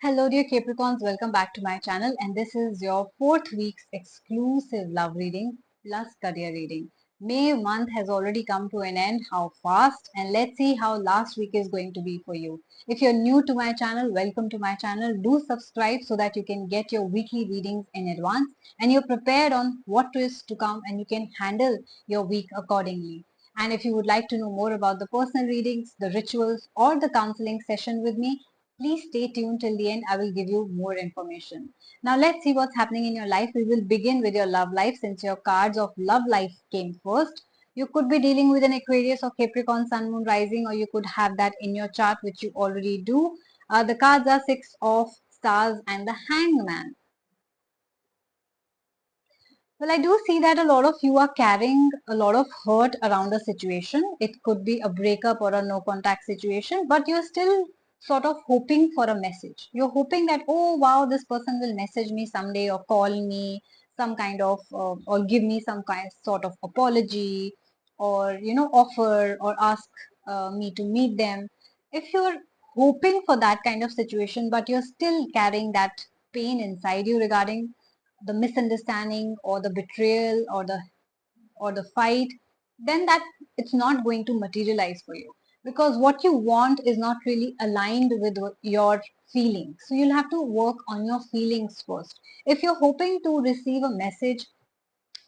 Hello dear Capricorns, welcome back to my channel and this is your 4th week's exclusive love reading plus career reading. May month has already come to an end. How fast? And let's see how last week is going to be for you. If you're new to my channel, welcome to my channel. Do subscribe so that you can get your weekly readings in advance and you're prepared on what is to come and you can handle your week accordingly. And if you would like to know more about the personal readings, the rituals or the counseling session with me, please stay tuned till the end. I will give you more information. Now let's see what's happening in your life. We will begin with your love life since your cards of love life came first. You could be dealing with an Aquarius or Capricorn Sun Moon rising, or you could have that in your chart, which you already do. The cards are Six of Stars and the Hangman. Well, I do see that a lot of you are carrying a lot of hurt around a situation. It could be a breakup or a no contact situation, but you're still sort of hoping for a message. You're hoping that, oh wow, this person will message me someday or call me some kind of, or give me some kind sort of apology or, offer or ask me to meet them. If you're hoping for that kind of situation, but you're still carrying that pain inside you regarding the misunderstanding or the betrayal or the fight, then that it's not going to materialize for you because what you want is not really aligned with your feelings. So you'll have to work on your feelings first. If you're hoping to receive a message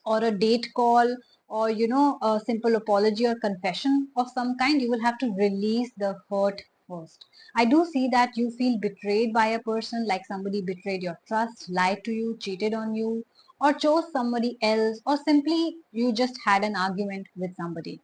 or a date call or a simple apology or confession of some kind, you will have to release the hurt first. I do see that you feel betrayed by a person, like somebody betrayed your trust, lied to you, cheated on you, or chose somebody else, or simply you just had an argument with somebody.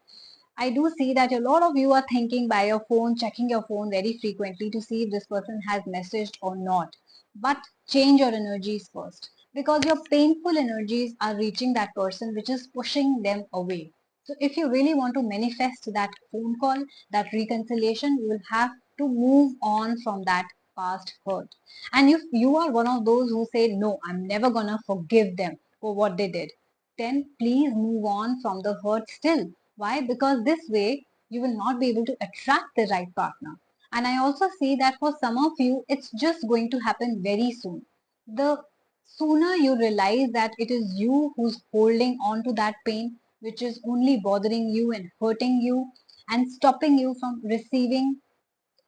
I do see that a lot of you are thinking by your phone, checking your phone very frequently to see if this person has messaged or not. But change your energies first because your painful energies are reaching that person, which is pushing them away. So if you really want to manifest that phone call, that reconciliation, you will have to move on from that past hurt. And if you are one of those who say, no, I'm never gonna forgive them for what they did, then please move on from the hurt still. Why? Because this way you will not be able to attract the right partner. And I also see that for some of you, it's just going to happen very soon. The sooner you realize that it is you who's holding on to that pain, which is only bothering you and hurting you and stopping you from receiving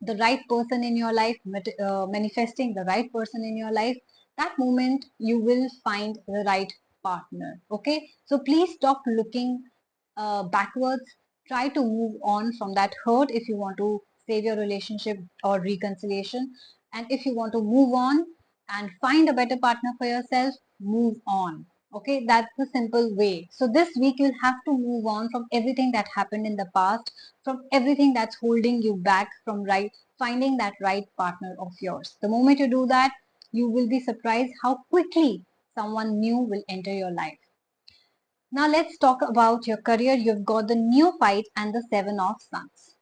the right person in your life, manifesting the right person in your life, that moment you will find the right partner. Okay, so please stop looking backwards. Try to move on from that hurt if you want to save your relationship or reconciliation. And if you want to move on and find a better partner for yourself, move on. Okay, that's the simple way. So this week you'll have to move on from everything that happened in the past, from everything that's holding you back from finding that right partner of yours. The moment you do that, you will be surprised how quickly someone new will enter your life. Now let's talk about your career. You've got the neophyte and the Seven of Sons.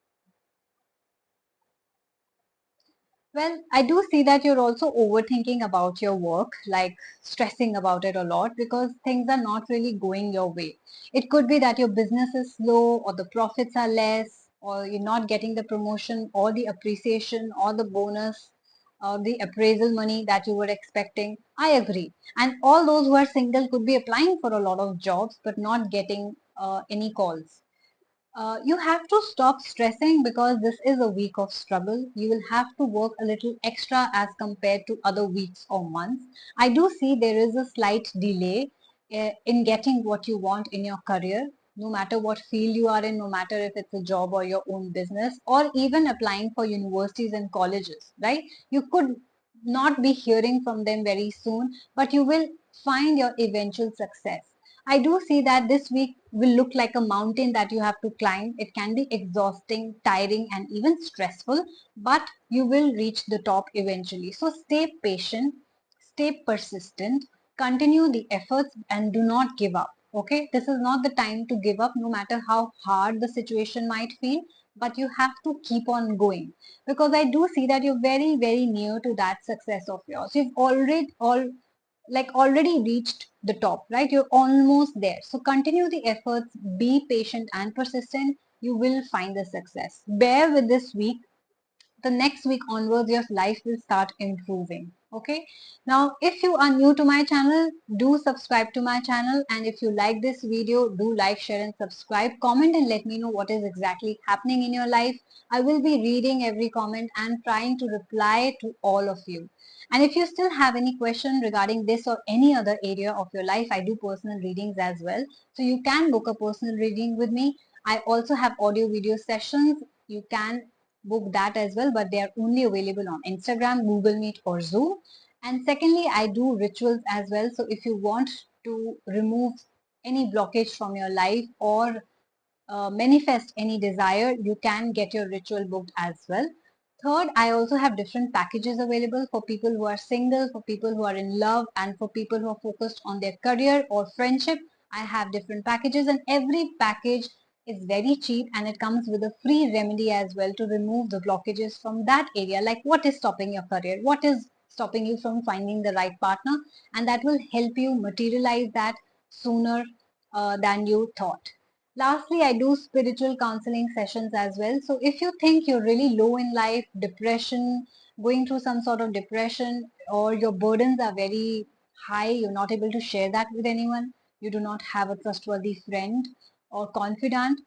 Well, I do see that you're also overthinking about your work, like stressing about it a lot because things are not really going your way. It could be that your business is slow or the profits are less or you're not getting the promotion or the appreciation or the bonus or the appraisal money that you were expecting. I agree. And all those who are single could be applying for a lot of jobs but not getting any calls. You have to stop stressing because this is a week of struggle. You will have to work a little extra as compared to other weeks or months. I do see there is a slight delay in getting what you want in your career, no matter what field you are in, no matter if it's a job or your own business, or even applying for universities and colleges, right? You could not be hearing from them very soon, but you will find your eventual success. I do see that this week will look like a mountain that you have to climb. It can be exhausting, tiring, and even stressful, but you will reach the top eventually. So stay patient, stay persistent, continue the efforts, and do not give up. Okay, this is not the time to give up, no matter how hard the situation might feel, but you have to keep on going because I do see that you're very, very near to that success of yours. You've already reached the top, right? You're almost there. So continue the efforts, be patient and persistent. You will find the success. Bear with this week the next week onwards your life will start improving. Okay, now if you are new to my channel, do subscribe to my channel, and if you like this video, do like, share and subscribe. Comment and let me know what is exactly happening in your life. I will be reading every comment and trying to reply to all of you. And if you still have any question regarding this or any other area of your life, I do personal readings as well, so you can book a personal reading with me. I also have audio video sessions. You can book that as well, but they are only available on Instagram, Google Meet or Zoom. And secondly, I do rituals as well. So if you want to remove any blockage from your life or manifest any desire, you can get your ritual booked as well. Third, I also have different packages available for people who are single, for people who are in love, and for people who are focused on their career or friendship. I have different packages, and every package is very cheap, and it comes with a free remedy as well to remove the blockages from that area, like what is stopping your career, what is stopping you from finding the right partner, and that will help you materialize that sooner than you thought. Lastly, I do spiritual counseling sessions as well. So if you think you're really low in life, depression, going through some sort of depression, or your burdens are very high, you're not able to share that with anyone, you do not have a trustworthy friend or confidant,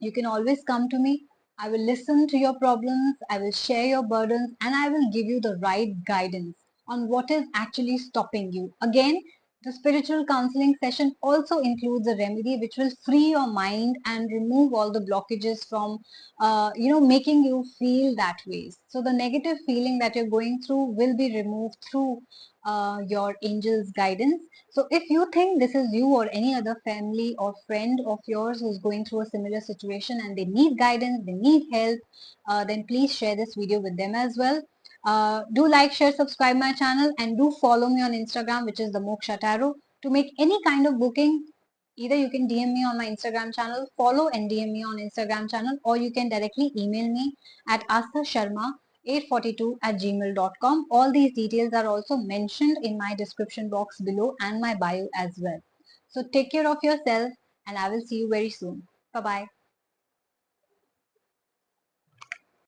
you can always come to me. I will listen to your problems, I will share your burdens, and I will give you the right guidance on what is actually stopping you. Again, the spiritual counseling session also includes a remedy which will free your mind and remove all the blockages from, making you feel that way. So the negative feeling that you're going through will be removed through your angel's guidance. So if you think this is you or any other family or friend of yours who's going through a similar situation and they need guidance, they need help, then please share this video with them as well. Do like, share, subscribe my channel, and do follow me on Instagram, which is the Moksha Tarot. To make any kind of booking, either you can DM me on my Instagram channel, follow and DM me on Instagram channel, or you can directly email me at asthasharma842@gmail.com. All these details are also mentioned in my description box below and my bio as well. So take care of yourself, and I will see you very soon. Bye bye.